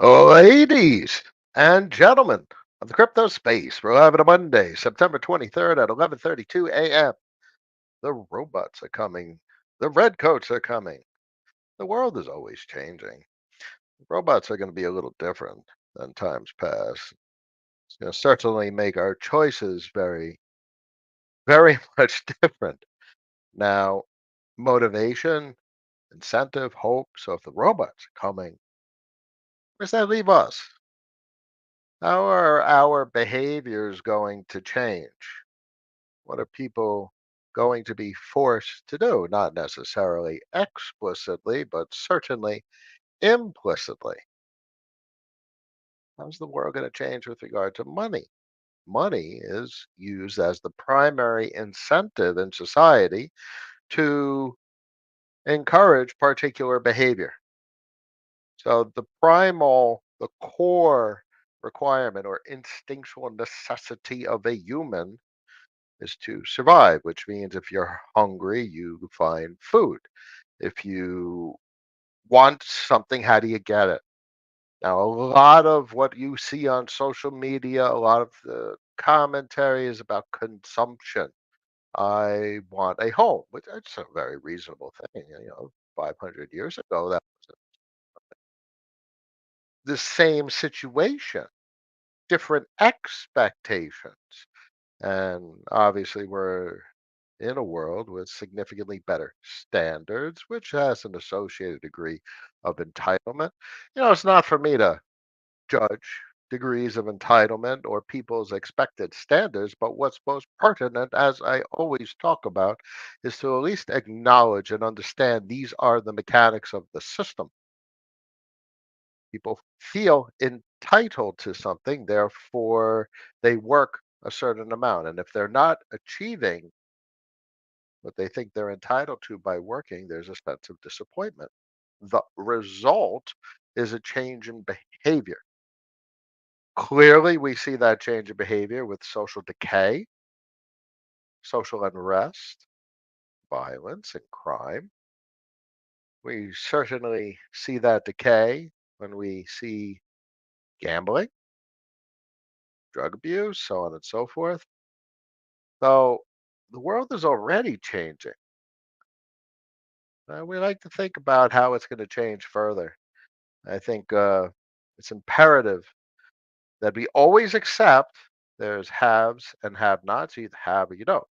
Ladies and gentlemen of the crypto space, we're live on a Monday, September 23rd at 11:32 a.m. The robots are coming. The red coats are coming. The world is always changing. Robots are going to be a little different than times past. It's going to certainly make our choices very, very much different. Now, motivation, incentive, hope. So if the robots are coming, where does that leave us? How are our behaviors going to change? What are people going to be forced to do? Not necessarily explicitly, but certainly implicitly. How's the world going to change with regard to money? Money is used as the primary incentive in society to encourage particular behavior. So the core requirement or instinctual necessity of a human is to survive, which means if you're hungry, you find food. If you want something, how do you get it? Now, a lot of what you see on social media, a lot of the commentary is about consumption. I want a home, which is a very reasonable thing. 500 years ago, that was the same situation, different expectations. And obviously, we're in a world with significantly better standards, which has an associated degree of entitlement. It's not for me to judge degrees of entitlement or people's expected standards, but what's most pertinent, as I always talk about, is to at least acknowledge and understand these are the mechanics of the system. People feel entitled to something, therefore, they work a certain amount. And if they're not achieving what they think they're entitled to by working, there's a sense of disappointment. The result is a change in behavior. Clearly, we see that change in behavior with social decay, social unrest, violence, and crime. We certainly see that decay when we see gambling, drug abuse, so on and so forth. So the world is already changing. We like to think about how it's going to change further. I think it's imperative that we always accept there's haves and have nots. You either have or you don't.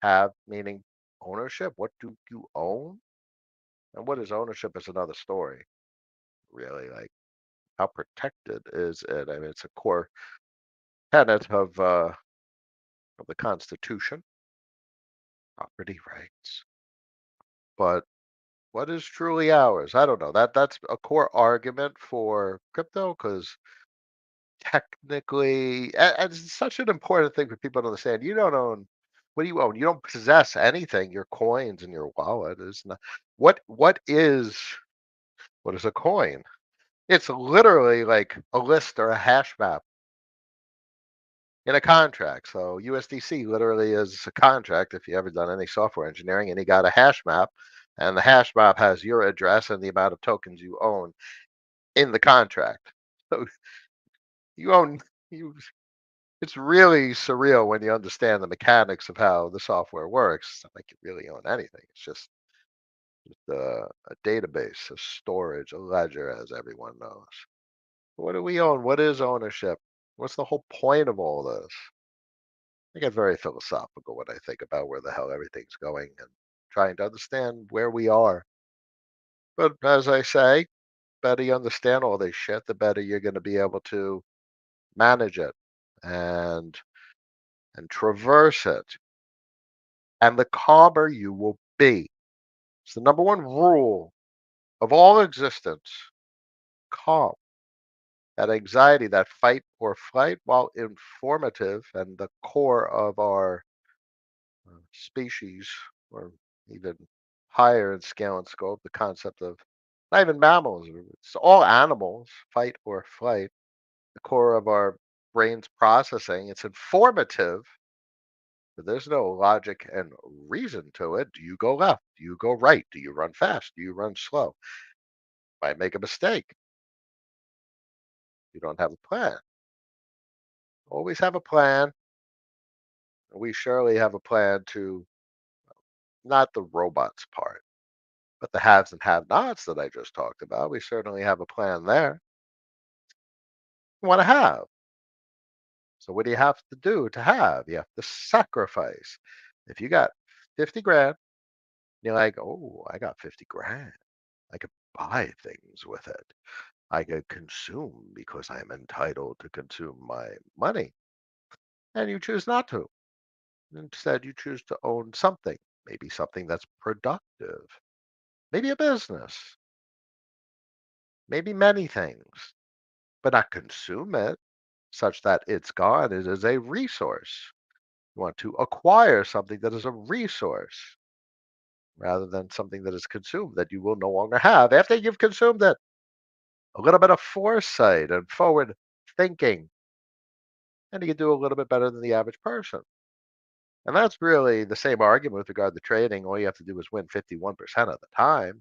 Have meaning ownership. What do you own? And what is ownership is another story, really. Like, how protected is it? I mean, it's a core tenet of the Constitution, property rights. But what is truly ours? I don't know. That's a core argument for crypto because technically, and it's such an important thing for people to understand. You don't own. What do you own? You don't possess anything. Your coins in your wallet is not. What is a coin? It's literally like a list or a hash map in a contract. So USDC literally is a contract if you ever done any software engineering and you got a hash map and the hash map has your address and the amount of tokens you own in the contract. So you own you it's really surreal when you understand the mechanics of how the software works. It's not like you really own anything. It's just a database, a storage, a ledger, as everyone knows. What do we own? What is ownership? What's the whole point of all this? I get very philosophical when I think about where the hell everything's going and trying to understand where we are. But as I say, better you understand all this shit, the better you're going to be able to manage it and and traverse it, and the calmer you will be. It's the number one rule of all existence: calm. That anxiety, that fight or flight, while informative and the core of our species, or even higher in scale and scope, the concept of not even mammals, it's all animals, fight or flight, the core of our brain's processing. It's informative, but there's no logic and reason to it. Do you go left? Do you go right? Do you run fast? Do you run slow? Might make a mistake. You don't have a plan. Always have a plan. We surely have a plan to not the robots part, but the haves and have-nots that I just talked about. We certainly have a plan there. You want to have. So what do you have to do to have? You have to sacrifice. If you got 50 grand, you're like, oh, I got 50 grand. I could buy things with it. I could consume because I'm entitled to consume my money. And you choose not to. Instead, you choose to own something, maybe something that's productive, maybe a business, maybe many things, but not consume it such that it's gone. It is a resource. You want to acquire something that is a resource rather than something that is consumed that you will no longer have after you've consumed it. A little bit of foresight and forward thinking, and you can do a little bit better than the average person. And that's really the same argument with regard to trading. All you have to do is win 51% of the time.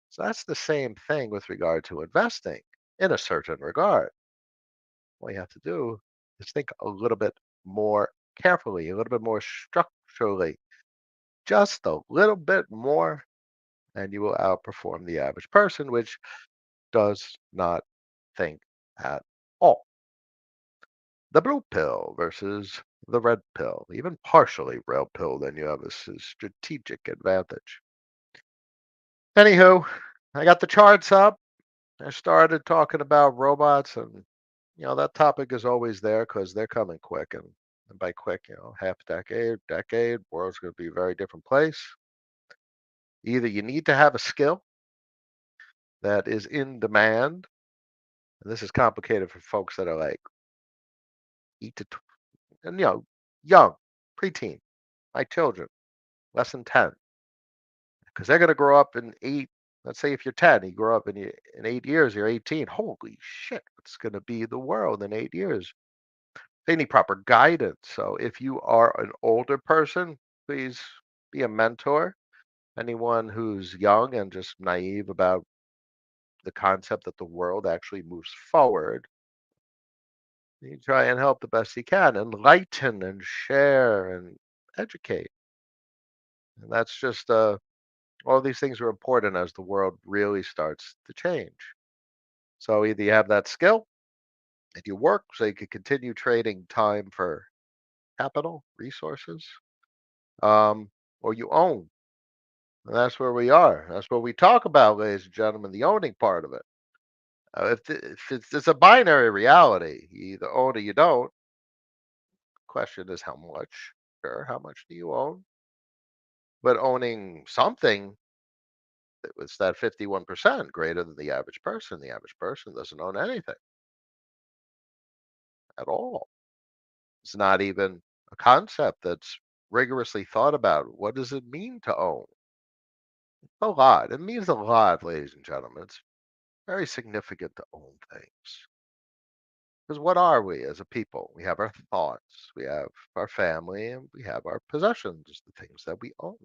So that's the same thing with regard to investing in a certain regard. All you have to do is think a little bit more carefully, a little bit more structurally, just a little bit more, and you will outperform the average person, which does not think at all. The blue pill versus the red pill, even partially red pill, then you have a strategic advantage. Anywho, I got the charts up. I started talking about robots, and that topic is always there because they're coming quick, and by quick, half decade, world's going to be a very different place. Either you need to have a skill that is in demand, and this is complicated for folks that are like 8 to and young, preteen, my children, less than 10, because they're going to grow up in 8. Let's say if you're 10, you grow up in 8 years, you're 18. Holy shit, what's going to be the world in 8 years? They need proper guidance. So if you are an older person, please be a mentor. Anyone who's young and just naive about the concept that the world actually moves forward, you try and help the best you can, enlighten and share and educate. And that's just all these things are important as the world really starts to change. So either you have that skill and you work so you can continue trading time for capital, resources, um, or you own. And that's where we are. That's what we talk about, ladies and gentlemen, the owning part of it. If it's a binary reality, you either own or you don't. Question is how much. Sure, how much do you own? But owning something that was that 51% greater than the average person. The average person doesn't own anything at all. It's not even a concept that's rigorously thought about. What does it mean to own? A lot. It means a lot, ladies and gentlemen. It's very significant to own things. Because what are we as a people? We have our thoughts, we have our family, and we have our possessions, the things that we own.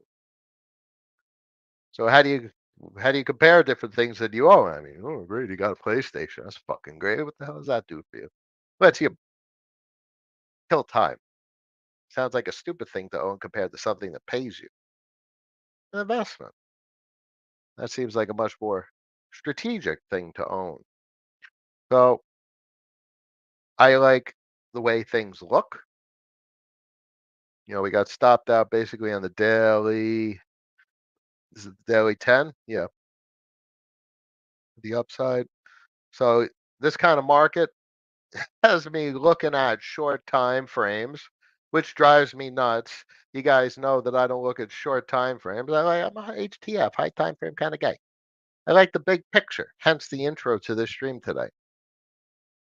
So how do you compare different things that you own? I mean, oh great, you got a PlayStation. That's fucking great. What the hell does that do for you? Lets you kill time. Sounds like a stupid thing to own compared to something that pays you. An investment. That seems like a much more strategic thing to own. So I like the way things look. We got stopped out basically on the daily. Is it the daily 10? Yeah, the upside. So this kind of market has me looking at short time frames, which drives me nuts. You guys know that I don't look at short time frames. I'm a HTF, high time frame kind of guy. I like the big picture, hence the intro to this stream today.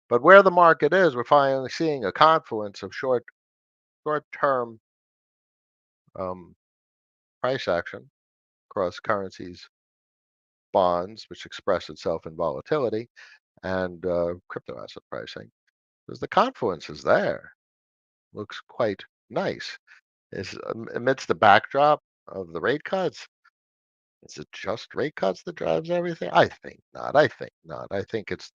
But where the market is, we're finally seeing a confluence of short-term um, price action across currencies, bonds, which express itself in volatility, and crypto asset pricing. Because the confluence is there, looks quite nice. Is amidst the backdrop of the rate cuts. Is it just rate cuts that drives everything? I think not. I think not. I think it's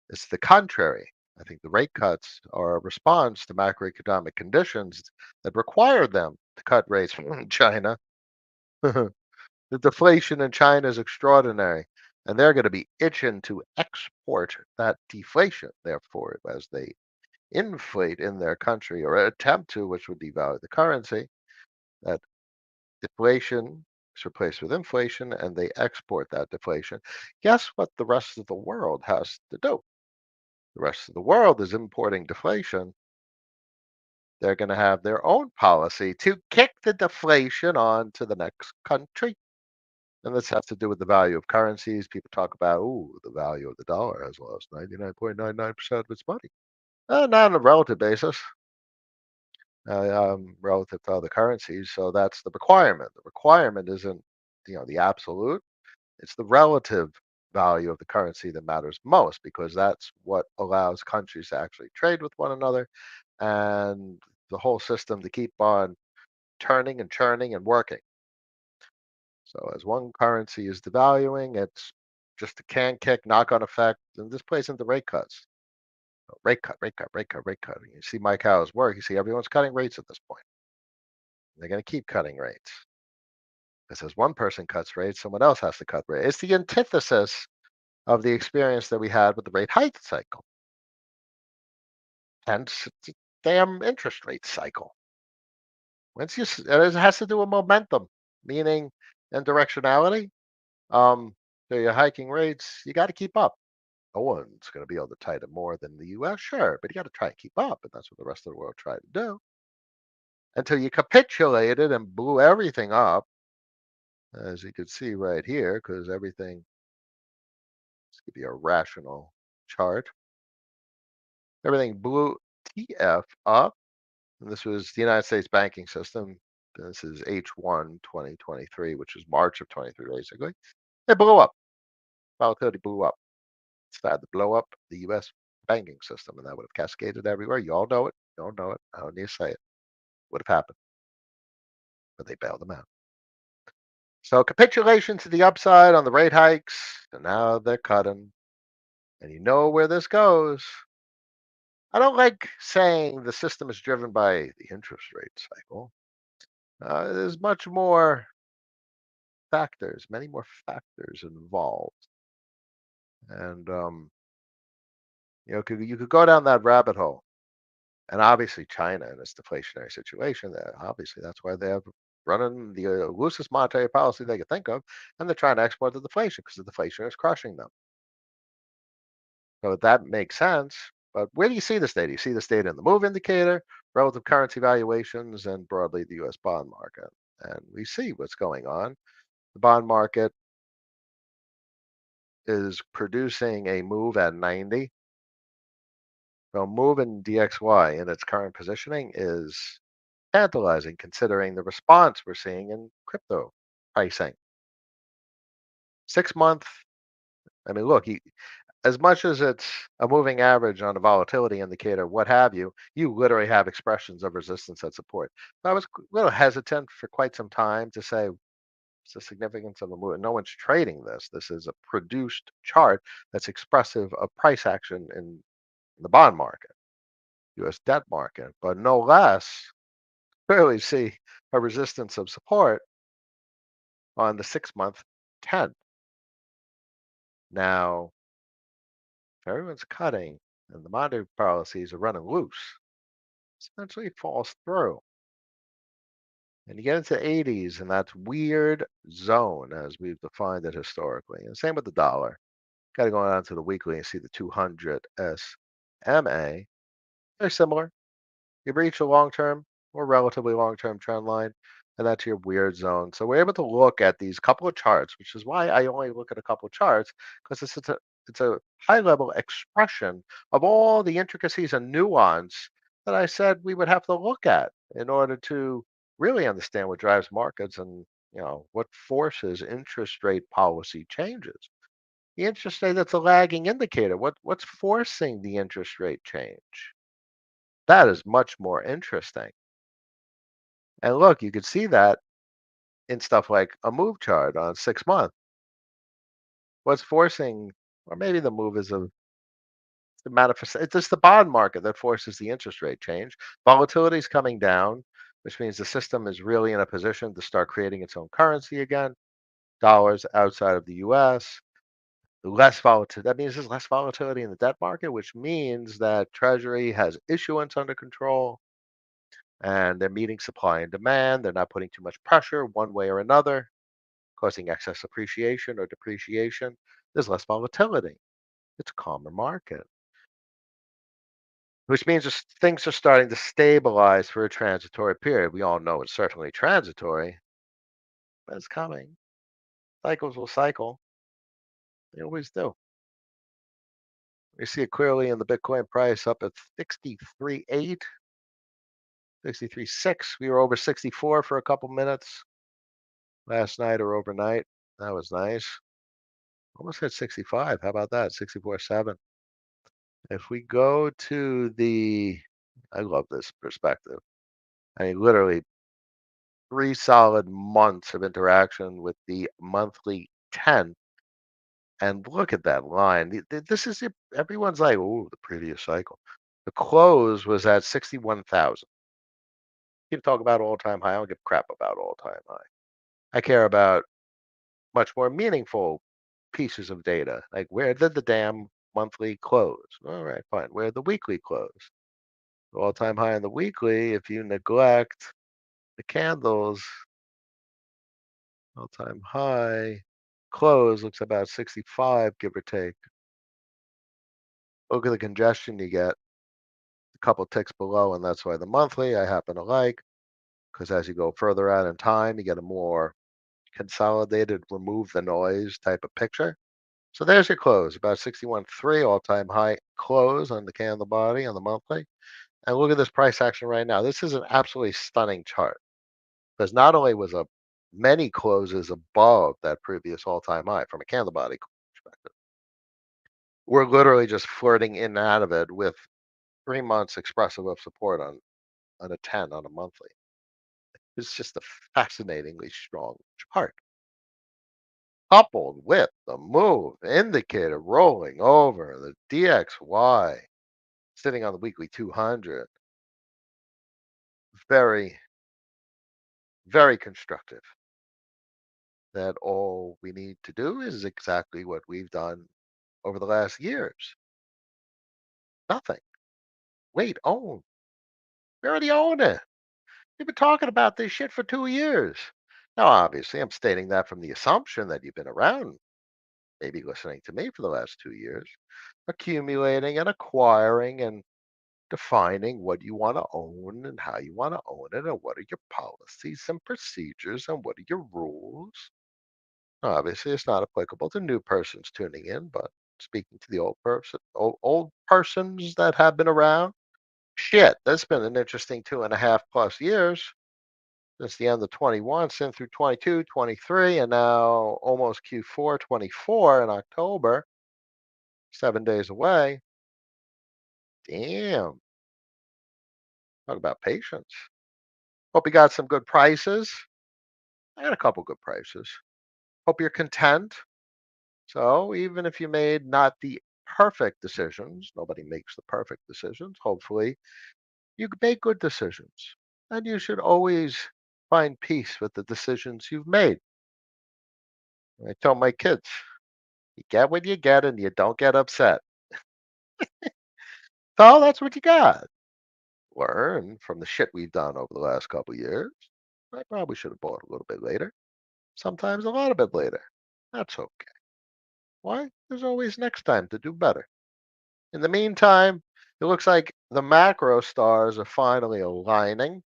It's the contrary. I think the rate cuts are a response to macroeconomic conditions that require them to cut rates from China. The deflation in China is extraordinary, and they're going to be itching to export that deflation, therefore, as they inflate in their country or attempt to, which would devalue the currency. That deflation is replaced with inflation, and they export that deflation. Guess what the rest of the world has to do? The rest of the world is importing deflation. They're going to have their own policy to kick the deflation on to the next country. And this has to do with the value of currencies. People talk about, ooh, the value of the dollar has lost 99.99% of its money. Not on a relative basis, relative to other currencies. So that's the requirement. The requirement isn't, the absolute. It's the relative value of the currency that matters most because that's what allows countries to actually trade with one another and the whole system to keep on turning and churning and working. So as one currency is devaluing, it's just a can kick knock-on effect, and this plays into rate cuts. Rate cut, rate cut, rate cut, rate cut. You see Mike Howell's work. You see everyone's cutting rates at this point. They're going to keep cutting rates. Because as one person cuts rates, someone else has to cut rates. It's the antithesis of the experience that we had with the rate hike cycle. Hence, it's a damn interest rate cycle. It has to do with momentum, meaning and directionality. So you're hiking rates, you got to keep up. No one's going to be able to tighten more than the U.S. Sure, but you got to try and keep up, and that's what the rest of the world tried to do until you capitulated and blew everything up, as you can see right here, because everything. Let's give you a rational chart. Everything blew TF up. And this was the United States banking system. This is H1 2023, which is March of 23, basically. It blew up. Volatility blew up. Started to blow up the U.S. banking system, and that would have cascaded everywhere. You all know it. You all know it. I don't need to say it. Would have happened, but they bailed them out. So capitulation to the upside on the rate hikes, and now they're cutting. And you know where this goes. I don't like saying the system is driven by the interest rate cycle. There's much more factors, many more factors involved. And you could go down that rabbit hole. And obviously, China in its deflationary situation, obviously that's why they have running the loosest monetary policy they could think of, and they're trying to export the deflation because the deflation is crushing them. So that makes sense. But where do you see this data? You see this data in the move indicator, relative currency valuations, and broadly the U.S. bond market. And we see what's going on. The bond market is producing a move at 90. So move in DXY in its current positioning is tantalizing considering the response we're seeing in crypto pricing. 6 month, I mean, look, as much as it's a moving average on a volatility indicator, what have you, you literally have expressions of resistance and support. So I was a little hesitant for quite some time to say what's the significance of a move. No one's trading this. This is a produced chart that's expressive of price action in the bond market, US debt market, but no less, clearly see a resistance of support on the 6 month 10. Now, if everyone's cutting and the monetary policies are running loose, essentially falls through. And you get into 80s and that's weird zone as we've defined it historically. And same with the dollar. Got to go on to the weekly and see the 200 SMA. Very similar. You've reached a long-term or relatively long-term trend line, and that's your weird zone. So we're able to look at these couple of charts, which is why I only look at a couple of charts, because it's a high-level expression of all the intricacies and nuance that I said we would have to look at in order to really understand what drives markets and what forces interest rate policy changes. The interest rate, that's a lagging indicator. What's forcing the interest rate change? That is much more interesting. And look, you could see that in stuff like a move chart on 6 month. What's forcing, or maybe the move is The manifest it's just the bond market that forces the interest rate change. Volatility is coming down, which means the system is really in a position to start creating its own currency again. Dollars outside of the US. Less volatility. That means there's less volatility in the debt market, which means that Treasury has issuance under control and they're meeting supply and demand. They're not putting too much pressure one way or another, causing excess appreciation or depreciation. There's less volatility. It's a calmer market, which means things are starting to stabilize for a transitory period. We all know it's certainly transitory, but it's coming. Cycles will cycle. They always do. We see it clearly in the Bitcoin price up at 63.8, 63.6. We were over 64 for a couple minutes last night or overnight. That was nice. Almost hit 65. How about that? 64.7. If we go to I love this perspective. I mean, literally 3 solid months of interaction with the monthly 10. And look at that line. This is everyone's like, oh, the previous cycle. The close was at 61,000. You can talk about all-time high. I don't give a crap about all-time high. I care about much more meaningful pieces of data, like where did the damn monthly close? All right, fine. Where the weekly close? All-time high on the weekly. If you neglect the candles, all-time high close looks about 65, give or take. Look at the congestion you get a couple ticks below, and that's why the monthly I happen to like, because as you go further out in time, you get a more consolidated, remove the noise type of picture. So there's your close, about 61.3 all-time high close on the candle body on the monthly. And look at this price action right now. This is an absolutely stunning chart because not only was a many closes above that previous all-time high from a candle body perspective, we're literally just flirting in and out of it with 3 months expressive of support on a 10 on a monthly. It's just a fascinatingly strong chart, coupled with the move indicator rolling over the DXY sitting on the weekly 200. Very, very constructive. That all we need to do is exactly what we've done over the last years. Nothing. Wait, own. We already own it. We've been talking about this shit for 2 years. Now, obviously, I'm stating that from the assumption that you've been around, maybe listening to me for the last 2 years, accumulating and acquiring and defining what you want to own and how you want to own it and what are your policies and procedures and what are your rules. Obviously, it's not applicable to new persons tuning in, but speaking to the old persons that have been around, shit, that's been an interesting 2.5+ years since the end of 21, since through 22, 23, and now almost Q4 24 in October, 7 days away. Damn, talk about patience. Hope you got some good prices. I got a couple good prices. Hope you're content. So even if you made not the perfect decisions, nobody makes the perfect decisions. Hopefully, you make good decisions. And you should always find peace with the decisions you've made. I tell my kids, you get what you get and you don't get upset. So that's what you got. Learn from the shit we've done over the last couple years. I probably should have bought a little bit later. Sometimes a lot of bit later. That's okay. Why? There's always next time to do better. In the meantime, it looks like the macro stars are finally aligning.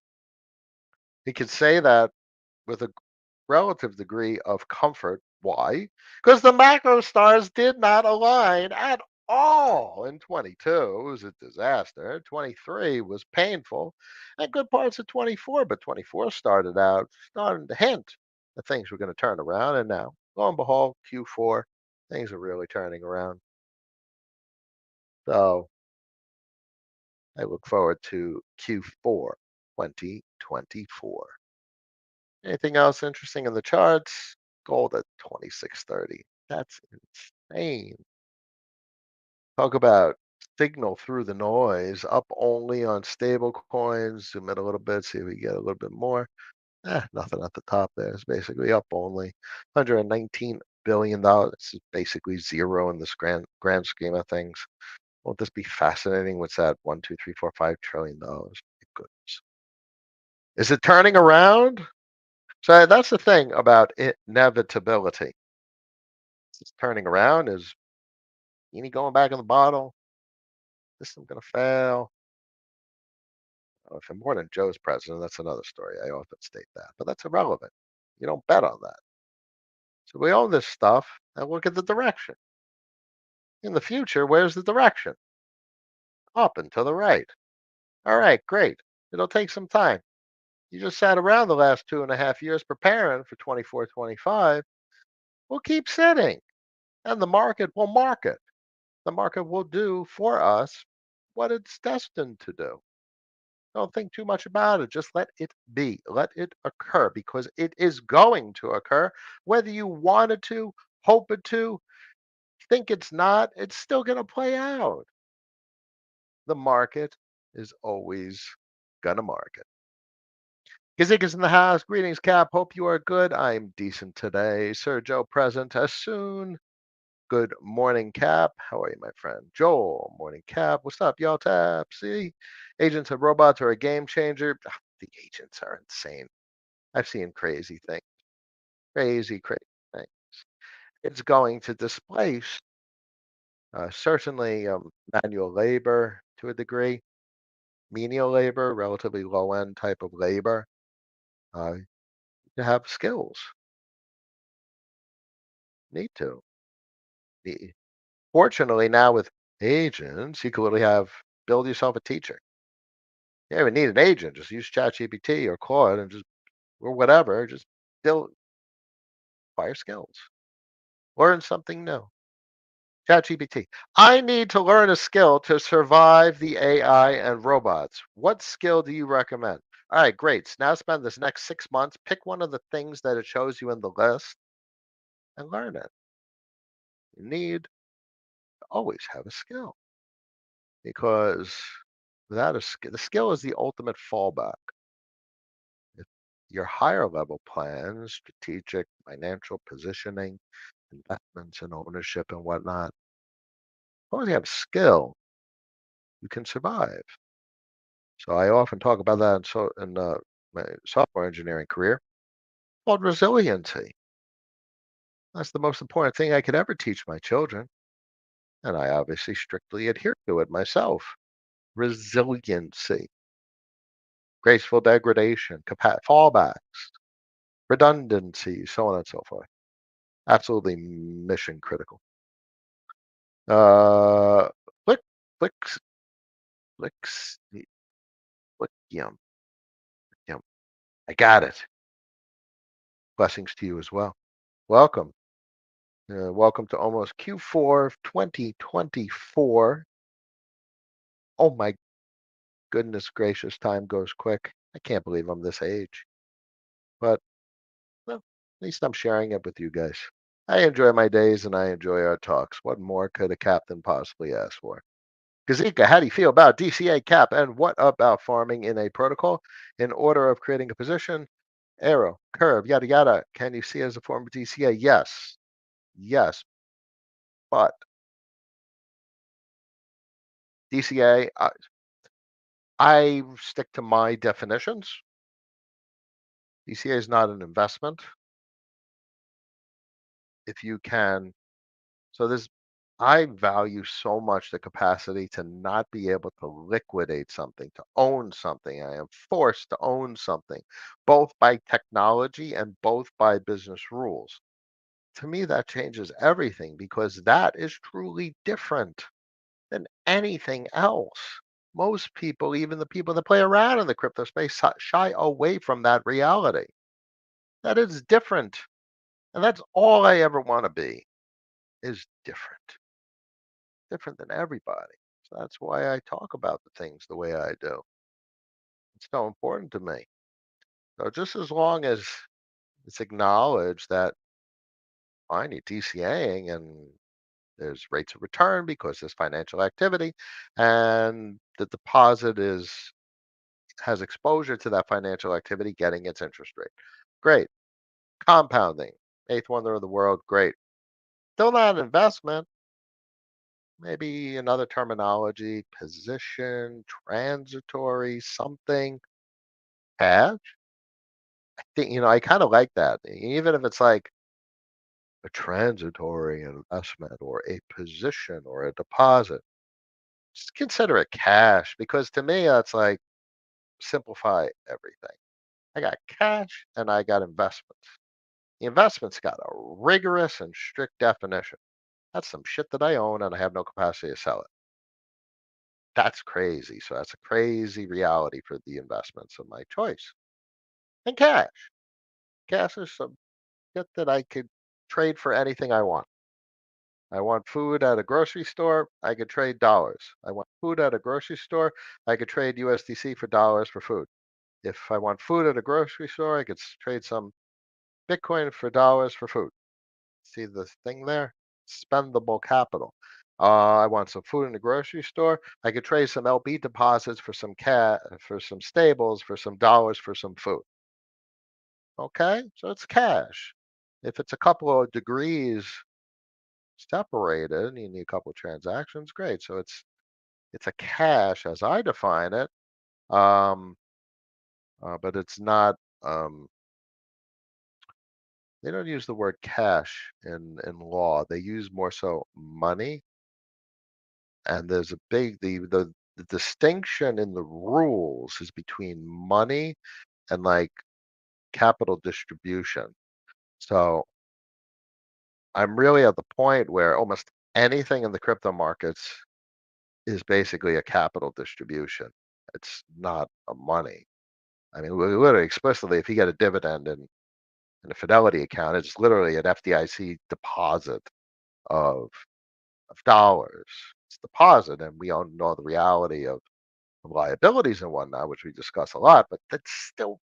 You could say that with a relative degree of comfort. Why? Because the macro stars did not align at all in 22. It was a disaster. 23 was painful, and good parts of 24, but 24 starting to hint that things were going to turn around. And now, lo and behold, Q4, things are really turning around. So I look forward to Q4 2024. Anything else interesting in the charts? Gold at 2630. That's insane. Talk about signal through the noise, up only on stable coins. Zoom in a little bit, see if we get a little bit more. Nothing at the top there. It's basically up only. $119 billion. This is basically zero in this grand scheme of things. Won't this be fascinating? What's that? One, two, three, four, $5 trillion. Goodness. Is it turning around? So that's the thing about inevitability. It's turning around. Is Genie going back in the bottle? System going to fail? If I'm born and Joe's president, that's another story. I often state that, but that's irrelevant. You don't bet on that. So we own this stuff and look at the direction. In the future, where's the direction? Up and to the right. All right, great. It'll take some time. You just sat around the last 2.5 years preparing for 24, 25. We'll keep sitting and the market will market. The market will do for us what it's destined to do. Don't think too much about it. Just let it be. Let it occur because it is going to occur. Whether you want it to, hope it to, think it's not, it's still going to play out. The market is always going to market. Kazik is in the house. Greetings, Cap. Hope you are good. I'm decent today. Sir Joe present as soon. Good morning, Cap. How are you, my friend? Joel, morning, Cap. What's up, y'all? Tap. See, agents and robots are a game changer. The agents are insane. I've seen crazy things, crazy things. It's going to displace certainly manual labor to a degree, menial labor, relatively low end type of labor. Uh, to have skills, need to. The- Fortunately, now with agents, you can literally build yourself a teacher. You don't even need an agent. Just use ChatGPT or Claude and just or whatever. Just build acquire skills. Learn something new. ChatGPT. I need to learn a skill to survive the AI and robots. What skill do you recommend? All right, great. So now spend this next 6 months. Pick one of the things that it shows you in the list and learn it. You need to always have a skill because without a skill, the skill is the ultimate fallback. If your higher level plans, strategic, financial positioning, investments and ownership and whatnot, as long as you have skill, you can survive. So I often talk about that in my software engineering career called resiliency. That's the most important thing I could ever teach my children, and I obviously strictly adhere to it myself. Resiliency, graceful degradation, fallbacks, redundancy, so on and so forth. Absolutely mission critical. Uh, click, clicks, clicks, click, yum. I got it. Blessings to you as well. Welcome. Welcome to almost Q4 of 2024. Oh my goodness gracious, time goes quick. I can't believe I'm this age. But well, at least I'm sharing it with you guys. I enjoy my days and I enjoy our talks. What more could a captain possibly ask for? Gazika, how do you feel about DCA cap and what about farming in a protocol in order of creating a position? Arrow, curve, yada yada. Can you see it as a form of DCA? Yes. Yes. But DCA, I stick to my definitions. DCA is not an investment. If you can, so this, I value so much the capacity to not be able to liquidate something, to own something. I am forced to own something, both by technology and both by business rules. To me, that changes everything because that is truly different than anything else. Most people, even the people that play around in the crypto space, shy away from that reality. That is different. And that's all I ever want to be is different than everybody. So that's why I talk about the things the way I do. It's so important to me. So just as long as it's acknowledged that fine, you're DCAing and There's rates of return because there's financial activity, and the deposit is has exposure to that financial activity getting its interest rate. Great. Compounding, eighth wonder of the world, great. Still not an investment. Maybe another terminology, position, transitory, something, cash. I kind of like that. Even if it's like a transitory investment or a position or a deposit, just consider it cash because to me, that's like simplify everything. I got cash and I got investments. The investment's got a rigorous and strict definition. That's some shit that I own and I have no capacity to sell it. That's crazy. So that's a crazy reality for the investments of my choice. And cash. Cash is some shit that I could trade for anything I want. I want food at a grocery store, I could trade dollars. I want food at a grocery store, I could trade USDC for dollars for food. If I want food at a grocery store, I could trade some Bitcoin for dollars for food. See the thing there? Spendable capital. I want some food in the grocery store. I could trade some LP deposits for some for some stables, for some dollars, for some food. Okay, so it's cash. If it's a couple of degrees separated, and you need a couple of transactions, great. So it's a cash as I define it, um, but it's not. Um, they don't use the word cash in law. They use more so money. And there's a big the distinction in the rules is between money and like capital distribution. So I'm really at the point where almost anything in the crypto markets is basically a capital distribution. It's not a money. I mean, literally explicitly, if you get a dividend in a Fidelity account, it's literally an FDIC deposit of dollars. It's deposit, and we all know the reality of liabilities and whatnot, which we discuss a lot, but that's still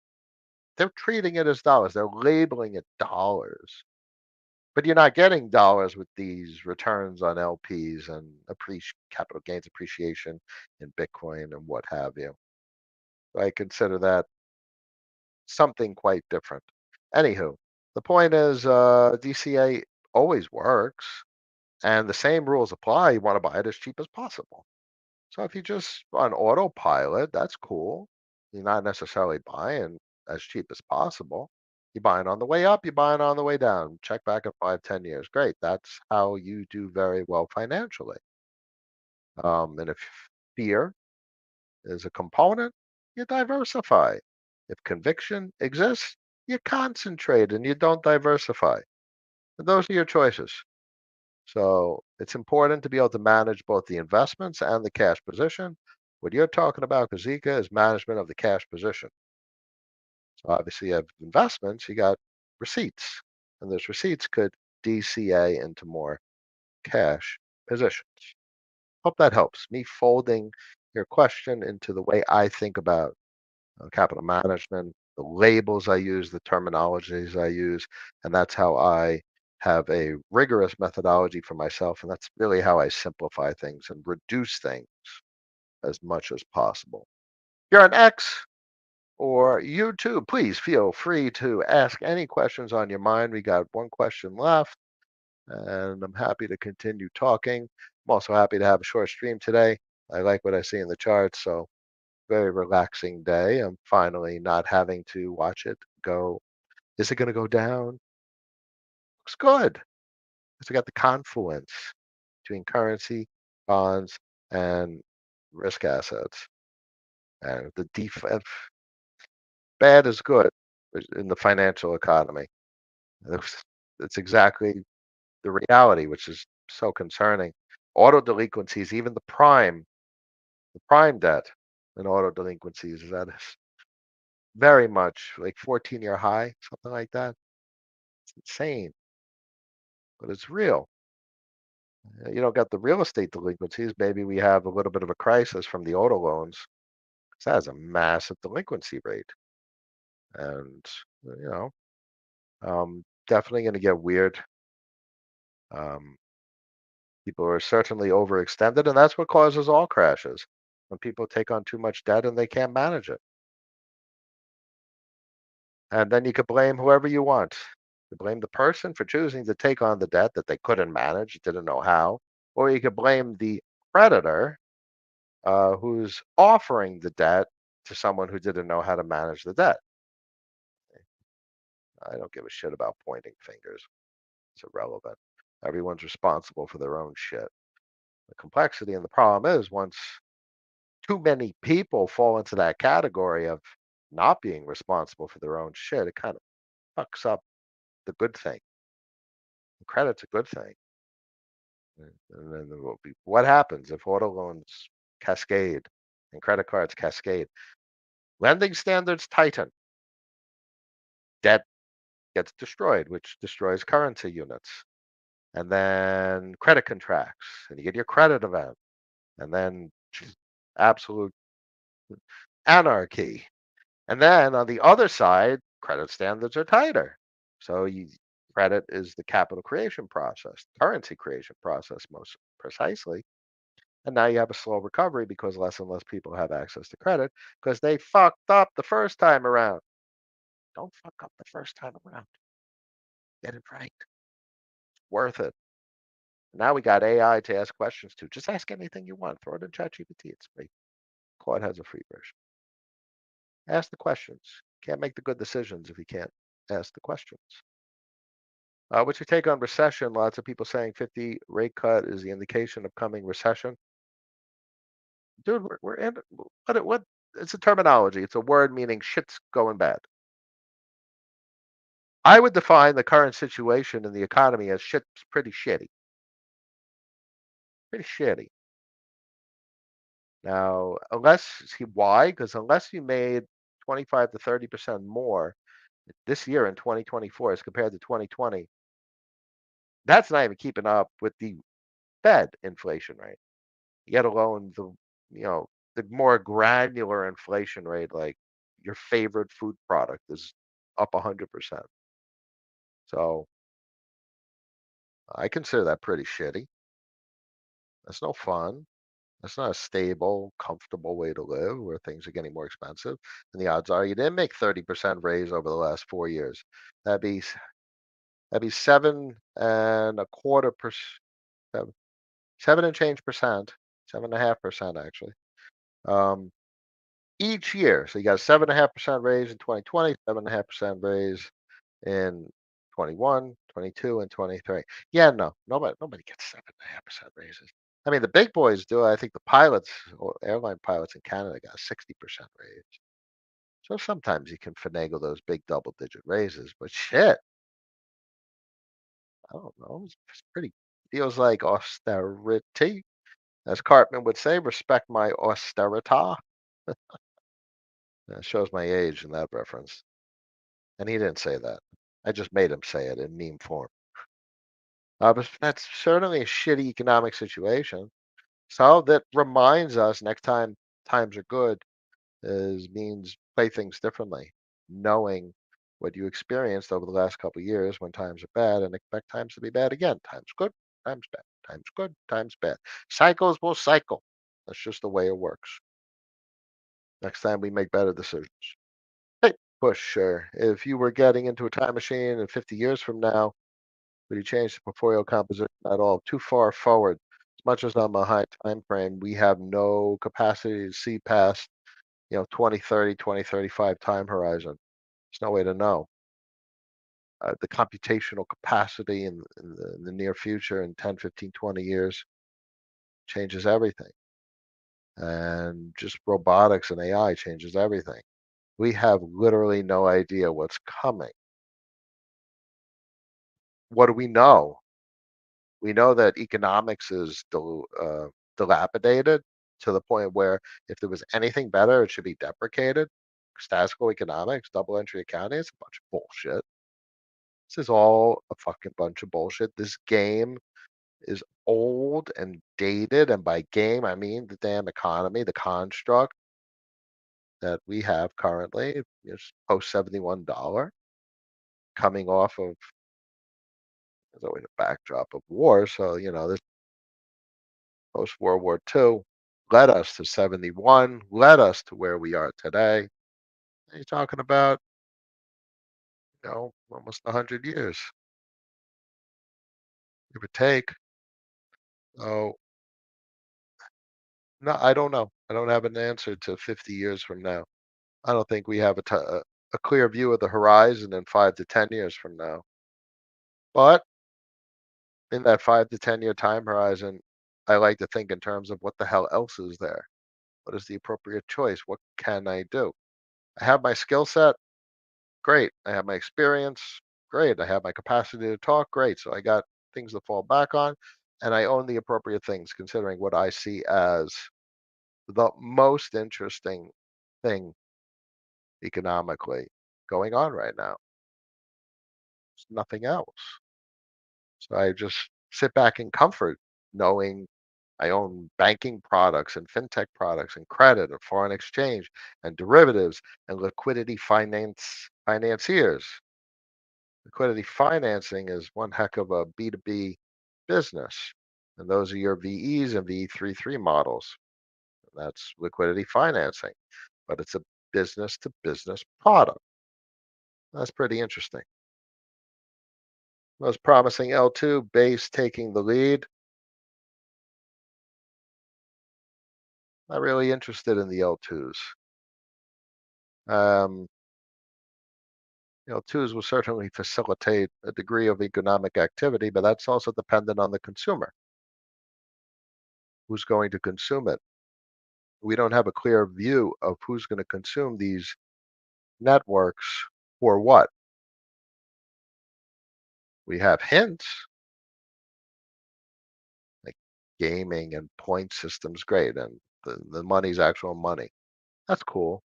they're treating it as dollars. They're labeling it dollars. But you're not getting dollars with these returns on LPs and capital gains appreciation in Bitcoin and what have you. I consider that something quite different. Anywho, the point is DCA always works and the same rules apply. You want to buy it as cheap as possible. So if you just on autopilot, that's cool. You're not necessarily buying as cheap as possible. You're buying on the way up, you're buying on the way down. Check back in 5, 10 years. Great. That's how you do very well financially. And if fear is a component, you diversify. If conviction exists, you concentrate and you don't diversify. And those are your choices. So it's important to be able to manage both the investments and the cash position. What you're talking about, Kazika, is management of the cash position. So obviously you have investments, you got receipts, and those receipts could DCA into more cash positions. Hope that helps. Me folding your question into the way I think about capital management, the labels I use, the terminologies I use, and that's how I have a rigorous methodology for myself. And that's really how I simplify things and reduce things as much as possible. If you're an X or YouTube, please feel free to ask any questions on your mind. We got one question left, and I'm happy to continue talking. I'm also happy to have a short stream today. I like what I see in the charts, so very relaxing day. I'm finally not having to watch it go. Is it going to go down? Looks good. Because we got the confluence between currency, bonds, and risk assets. And the defense, bad is good in the financial economy. It's exactly the reality, which is so concerning. Auto delinquencies, even the prime debt in auto delinquencies, that is very much like 14-year high, something like that. It's insane, but it's real. You don't got the real estate delinquencies. Maybe we have a little bit of a crisis from the auto loans. 'Cause that has a massive delinquency rate, and you know, definitely going to get weird. Um, People are certainly overextended, and that's what causes all crashes. When people take on too much debt and they can't manage it. And then you could blame whoever you want. You blame the person for choosing to take on the debt that they couldn't manage, didn't know how, or you could blame the creditor who's offering the debt to someone who didn't know how to manage the debt. I don't give a shit about pointing fingers. It's irrelevant. Everyone's responsible for their own shit. The complexity and the problem is once too many people fall into that category of not being responsible for their own shit, it kind of fucks up the good thing. Credit's a good thing. And then what happens if auto loans cascade and credit cards cascade? Lending standards tighten, debt gets destroyed, which destroys currency units. And then credit contracts, and you get your credit event, and then absolute anarchy. And then on the other side, credit standards are tighter. So credit is the capital creation process, currency creation process most precisely. And now you have a slow recovery because less and less people have access to credit because they fucked up the first time around. Don't fuck up the first time around. Get it right. Worth it. Now we got AI to ask questions to. Just ask anything you want. Throw it in ChatGPT. It's free. Claude has a free version. Ask the questions. Can't make the good decisions if you can't ask the questions. What's your take on recession? Lots of people saying 50 rate cut is the indication of coming recession. Dude, we're in what it's a terminology. It's a word meaning shit's going bad. I would define the current situation in the economy as shit's pretty shitty. Pretty shitty. Now, why? Because unless you made 25 to 30% more this year in 2024 as compared to 2020, that's not even keeping up with the Fed inflation rate, yet alone the more granular inflation rate, like your favorite food product is up 100%. So I consider that pretty shitty. That's no fun. That's not a stable, comfortable way to live where things are getting more expensive. And the odds are you didn't make 30% raise over the last 4 years. That'd be that'd be 7.25%, seven and change percent, 7.5% actually. Um, each year. So you got a 7.5% raise in 2020, 7.5% raise in 21, 22, and 23. Yeah, no, nobody gets 7.5% raises. I mean, the big boys do. I think the pilots or airline pilots in Canada got a 60% raise. So sometimes you can finagle those big double digit raises, but shit, I don't know. It's pretty, feels like austerity. As Cartman would say, respect my austerita. That shows my age in that reference. And he didn't say that. I just made him say it in meme form. But that's certainly a shitty economic situation. So that reminds us next time times are good is means play things differently, knowing what you experienced over the last couple of years when times are bad and expect times to be bad again. Times good, times bad, times good, times bad. Cycles will cycle. That's just the way it works. Next time we make better decisions. Hey, push, sure. If you were getting into a time machine and 50 years from now, would you change the portfolio composition at all? Too far forward. As much as I'm a high time frame, we have no capacity to see past, 2030, 2035 time horizon. There's no way to know. The computational capacity in the near future in 10, 15, 20 years changes everything. And just robotics and AI changes everything. We have literally no idea what's coming. What do we know? We know that economics is dilapidated to the point where if there was anything better, it should be deprecated. Statistical economics, double entry accounting, it's a bunch of bullshit. This is all a fucking bunch of bullshit. This game is old and dated, and by game I mean the damn economy, the construct that we have currently, post $71, coming off of there's always a backdrop of war. So, post World War II, led us to 71, led us to where we are today. And you're talking about, almost 100 years, give or take. So, no, I don't know. I don't have an answer to 50 years from now. I don't think we have a clear view of the horizon in 5 to 10 years from now. But in that 5 to 10 year time horizon, I like to think in terms of what the hell else is there? What is the appropriate choice? What can I do? I have my skill set. Great. I have my experience. Great. I have my capacity to talk. Great. So I got things to fall back on. And I own the appropriate things, considering what I see as the most interesting thing economically going on right now. There's nothing else. So I just sit back in comfort knowing I own banking products and fintech products and credit and foreign exchange and derivatives and liquidity financiers. Liquidity financing is one heck of a B2B business. And those are your VEs and VE33 models. That's liquidity financing, but it's a business to business product. That's pretty interesting. Most promising L2 base taking the lead. Not really interested in the L2s. Um, L2s will certainly facilitate a degree of economic activity, but that's also dependent on the consumer. Who's going to consume it? We don't have a clear view of who's going to consume these networks for what. We have hints like gaming and point systems, great, and the money's actual money. That's cool.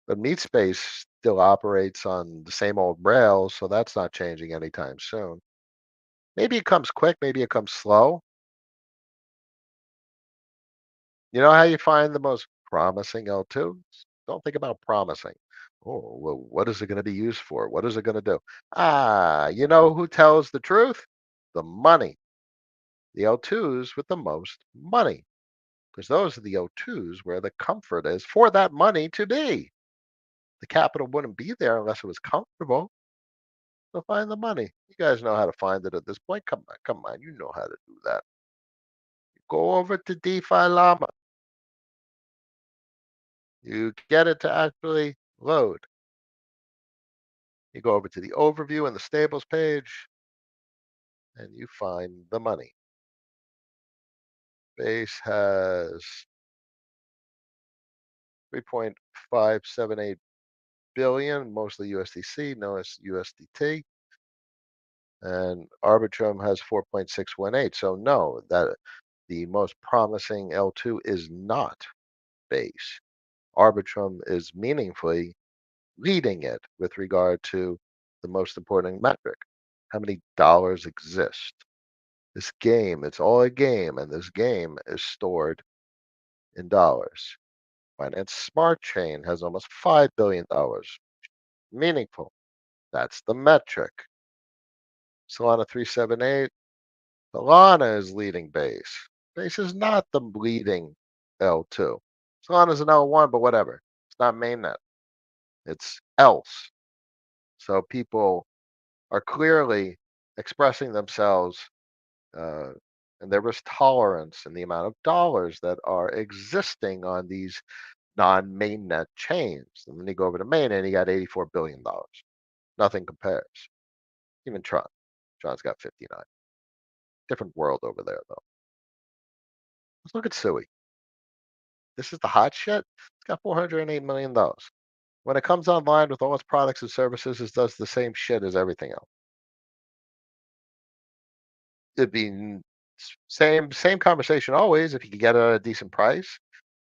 But meat space still operates on the same old rails, so that's not changing anytime soon. Maybe it comes quick, maybe it comes slow. You know how you find the most promising L2s? Don't think about promising. Oh, well, what is it going to be used for? What is it going to do? You know who tells the truth? The money. The L2s with the most money. Because those are the O2s where the comfort is for that money to be. The capital wouldn't be there unless it was comfortable. So find the money. You guys know how to find it at this point. Come on, you know how to do that. Go over to DeFi Llama. You get it to actually load. You go over to the overview and the stables page, and you find the money. Base has 3.578 billion, mostly USDC, no USDT, and Arbitrum has 4.618. So no, that the most promising L2 is not base. Arbitrum is meaningfully leading it with regard to the most important metric. How many dollars exist? This game, it's all a game, and this game is stored in dollars. Finance Smart Chain has almost $5 billion. Meaningful. That's the metric. Solana 378. Solana is leading base. Base is not the leading L2. Solana is an L1, but whatever. It's not mainnet. It's else. So people are clearly expressing themselves uh, and their risk tolerance and the amount of dollars that are existing on these non-mainnet chains. And then you go over to mainnet, you got $84 billion. Nothing compares. Even Tron. Tron's got 59. Different world over there, though. Let's look at Sui. This is the hot shit. It's got $408 million. When it comes online with all its products and services, it does the same shit as everything else. It'd be same conversation always. If you could get it at a decent price,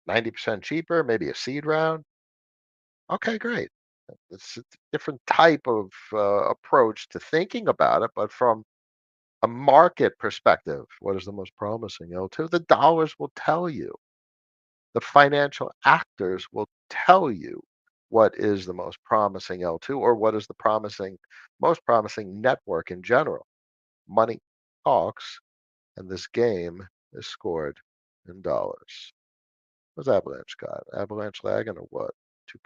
90% cheaper, maybe a seed round. Okay, great. It's a different type of approach to thinking about it, but from a market perspective, what is the most promising L2? The dollars will tell you. The financial actors will tell you what is the most promising L2 or what is the most promising network in general. Money talks, and this game is scored in dollars. What's Avalanche got? Avalanche lagging or what?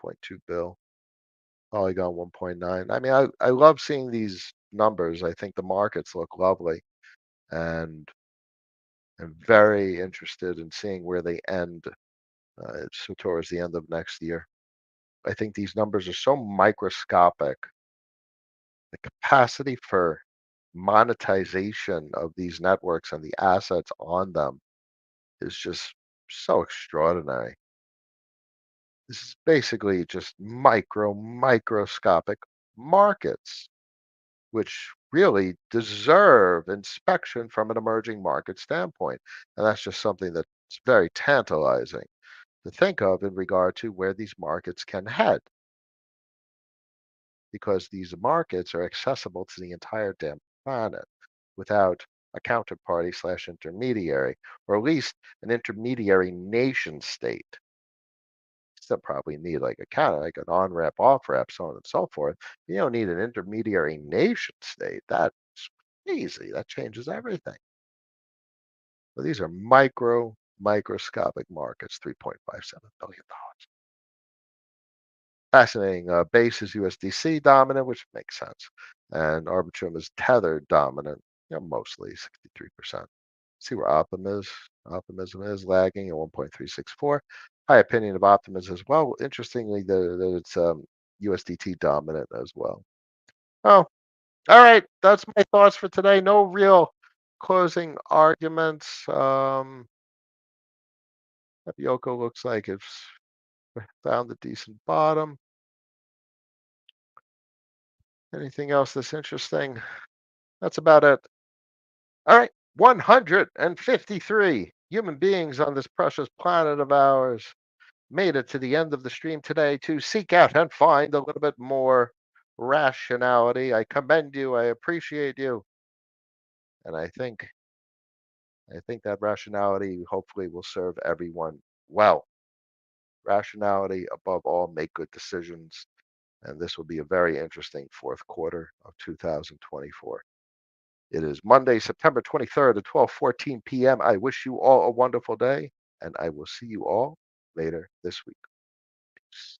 2.2 bill. Polygon 1.9. I mean, I love seeing these numbers. I think the markets look lovely, and I'm very interested in seeing where they end. So towards the end of next year. I think these numbers are so microscopic. The capacity for monetization of these networks and the assets on them is just so extraordinary. This is basically just microscopic markets, which really deserve inspection from an emerging market standpoint. And that's just something that's very tantalizing to think of in regard to where these markets can head, because these markets are accessible to the entire damn planet without a counterparty slash intermediary, or at least an intermediary nation state. Still probably need like a counter, like an on ramp, off ramp, so on and so forth. You don't need an intermediary nation state. That's easy. That changes everything. But these are microscopic markets, $3.57 billion. Fascinating. Base is USDC dominant, which makes sense, and Arbitrum is tethered dominant, mostly 63%. See where Optimism is lagging at 1.364. High opinion of Optimism as well. Interestingly, that it's USDT dominant as well. Oh, all right. That's my thoughts for today. No real closing arguments. Tapioca looks like it's found a decent bottom. Anything else that's interesting? That's about it. All right. 153 human beings on this precious planet of ours made it to the end of the stream today to seek out and find a little bit more rationality. I commend you. I appreciate you. And I think that rationality hopefully will serve everyone well. Rationality above all, make good decisions. And this will be a very interesting fourth quarter of 2024. It is Monday, September 23rd at 12:14 p.m. I wish you all a wonderful day, and I will see you all later this week. Peace.